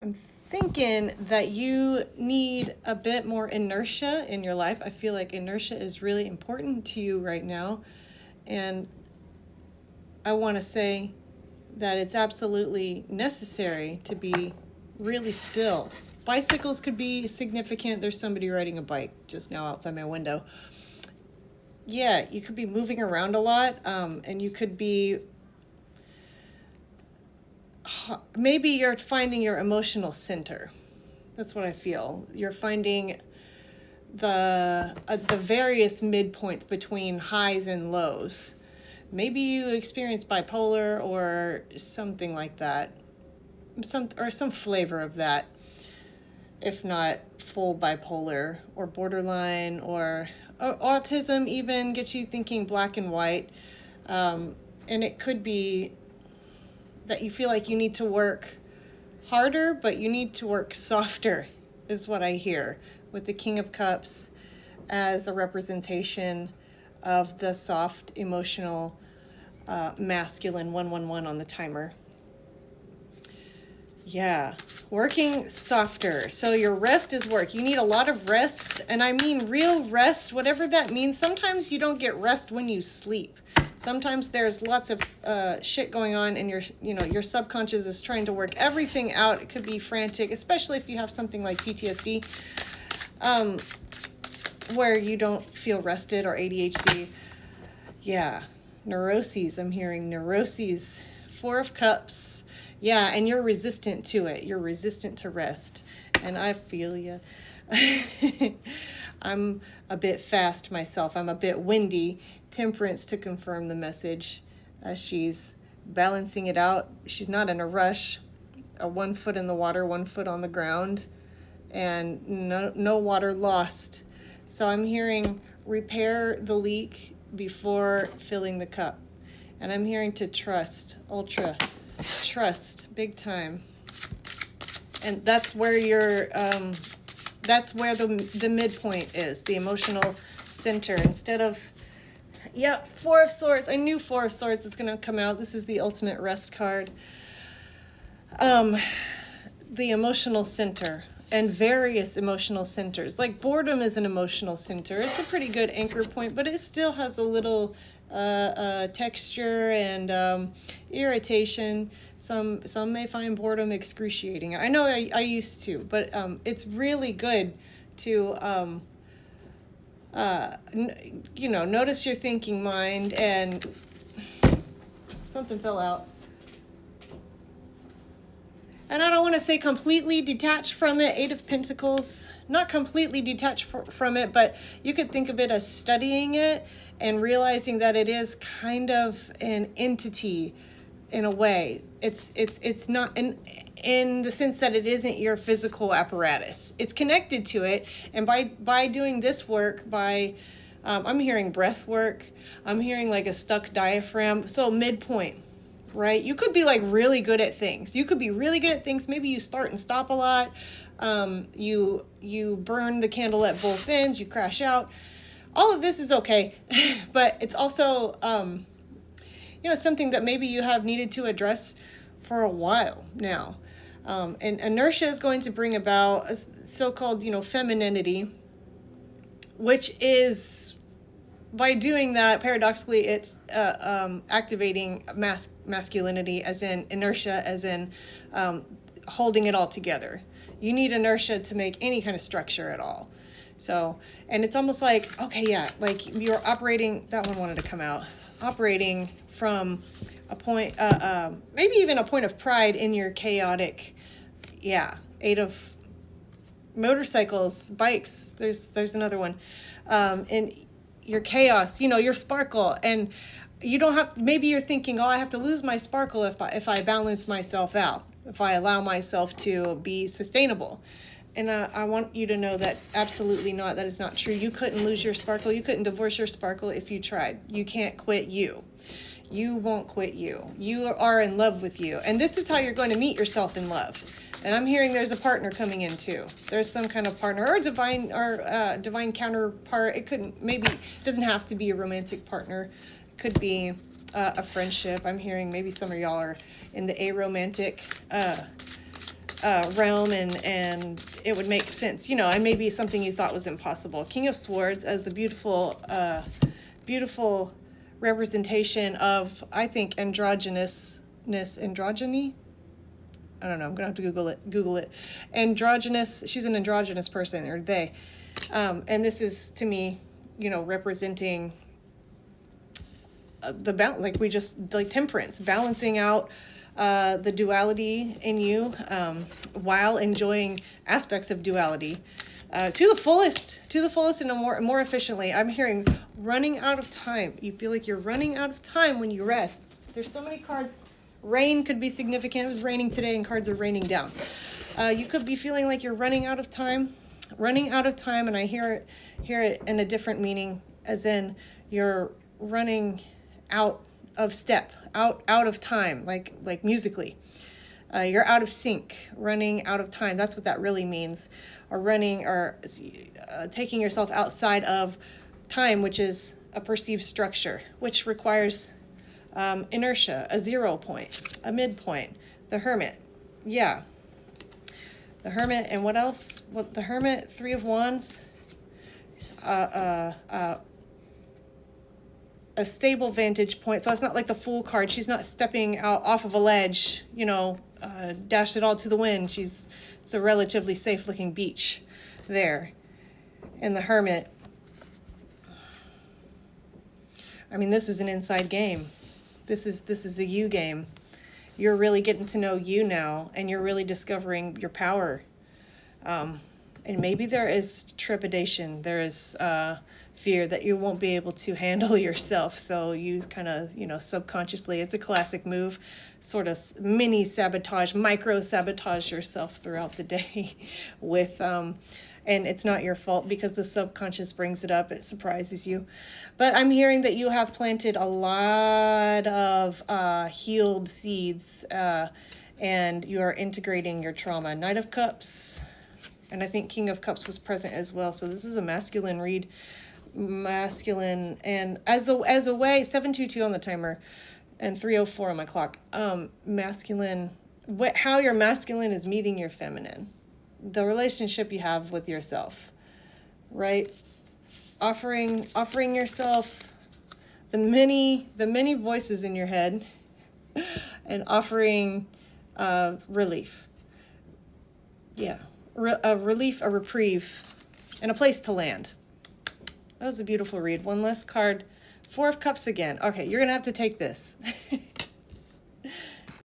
I'm thinking that you need a bit more inertia in your life. I feel like inertia is really important to you right now. And I want to say that it's absolutely necessary to be really still. Bicycles could be significant. There's somebody riding a bike just now outside my window. Yeah, you could be moving around a lot, and you could be maybe you're finding your emotional center. That's what I feel. You're finding the various midpoints between highs and lows. Maybe you experience bipolar or something like that, some flavor of that, if not full bipolar or borderline or autism. Even gets you thinking black and white, and it could be that you feel like you need to work harder, but you need to work softer, is what I hear with the King of Cups as a representation of the soft, emotional, masculine 111 on the timer. Yeah, working softer. So your rest is work. You need a lot of rest, and I mean real rest, whatever that means. Sometimes you don't get rest when you sleep. Sometimes there's lots of shit going on, and your subconscious is trying to work everything out. It could be frantic, especially if you have something like PTSD, where you don't feel rested, or ADHD. Yeah, neuroses. I'm hearing neuroses. Four of Cups. Yeah, and you're resistant to it. You're resistant to rest. And I feel you. I'm a bit fast myself. I'm a bit windy. Temperance to confirm the message. She's balancing it out. She's not in a rush. 1 foot in the water, 1 foot on the ground. And no water lost. So I'm hearing repair the leak before filling the cup. And I'm hearing to trust, ultra trust, big time. And that's where that's where the midpoint is, the emotional center. Instead of, yep, Four of Swords. I knew Four of Swords is going to come out. This is the ultimate rest card. The emotional center. And various emotional centers. Like boredom is an emotional center. It's a pretty good anchor point, but it still has a little texture and irritation. Some may find boredom excruciating. I know I used to, but it's really good to notice your thinking mind. And something fell out. And I don't want to say completely detached from it. 8 of Pentacles, not completely detached from it, but you could think of it as studying it and realizing that it is kind of an entity in a way. It's not in the sense that it isn't your physical apparatus. It's connected to it, and by doing this work, I'm hearing breath work. I'm hearing like a stuck diaphragm. So midpoint. Right? You could be like really good at things. You could be really good at things. Maybe you start and stop a lot. You burn the candle at both ends. You crash out. All of this is okay. But it's also, something that maybe you have needed to address for a while now. And inertia is going to bring about a so-called, femininity, which is, by doing that, paradoxically, it's activating masculinity, as in inertia, as in holding it all together. You need inertia to make any kind of structure at all. So, and it's almost like, okay, yeah, like you're operating, that one wanted to come out, operating from a point, maybe even a point of pride in your chaotic, 8 of motorcycles, bikes, there's another one, and your chaos, your sparkle. And you don't have to, maybe you're thinking, I have to lose my sparkle if I balance myself out, if I allow myself to be sustainable. And I want you to know that absolutely not. That is not true. You couldn't lose your sparkle. You couldn't divorce your sparkle if you tried. You can't quit you. You won't quit you. You are in love with you. And this is how you're going to meet yourself in love. And I'm hearing there's a partner coming in too. There's some kind of partner or divine counterpart. It couldn't, maybe it doesn't have to be a romantic partner. It could be a friendship. I'm hearing maybe some of y'all are in the aromantic realm, and it would make sense, you know, and maybe something you thought was impossible. King of Swords as a beautiful, beautiful representation of, I think, androgyny. I don't know. I'm gonna have to Google it. Androgynous. She's an androgynous person, or they. And this is, to me, you know, representing the balance, like temperance, balancing out the duality in you, while enjoying aspects of duality to the fullest, and more efficiently. I'm hearing running out of time. You feel like you're running out of time when you rest. There's so many cards. Rain could be significant. It was raining today and cards are raining down. You could be feeling like you're running out of time, and I hear it in a different meaning, as in you're running out of step, out of time, like musically. You're out of sync, running out of time. That's what that really means. Or taking yourself outside of time, which is a perceived structure, which requires inertia, a 0 point, a midpoint, the Hermit. Yeah. The Hermit, and what else? What the Hermit, 3 of Wands, a stable vantage point. So it's not like the Fool card. She's not stepping out off of a ledge, you know, dashed it all to the wind. It's a relatively safe looking beach there. And the Hermit, I mean, this is an inside game. This is a you game. You're really getting to know you now, and you're really discovering your power. And maybe there is trepidation. There is fear that you won't be able to handle yourself. So you kind of, you know, subconsciously, it's a classic move, sort of mini sabotage, micro sabotage yourself throughout the day with, and it's not your fault because the subconscious brings it up. It surprises you. But I'm hearing that you have planted a lot of healed seeds, and you are integrating your trauma. Knight of Cups, and I think King of Cups was present as well. So this is a masculine read. Masculine, and as a way, 722 on the timer and 304 on my clock. Masculine, how your masculine is meeting your feminine. The relationship you have with yourself, right? Offering yourself the many voices in your head, and offering relief. Yeah, a relief, a reprieve, and a place to land. That was a beautiful read. One less card. 4 of Cups again. Okay, you're gonna have to take this.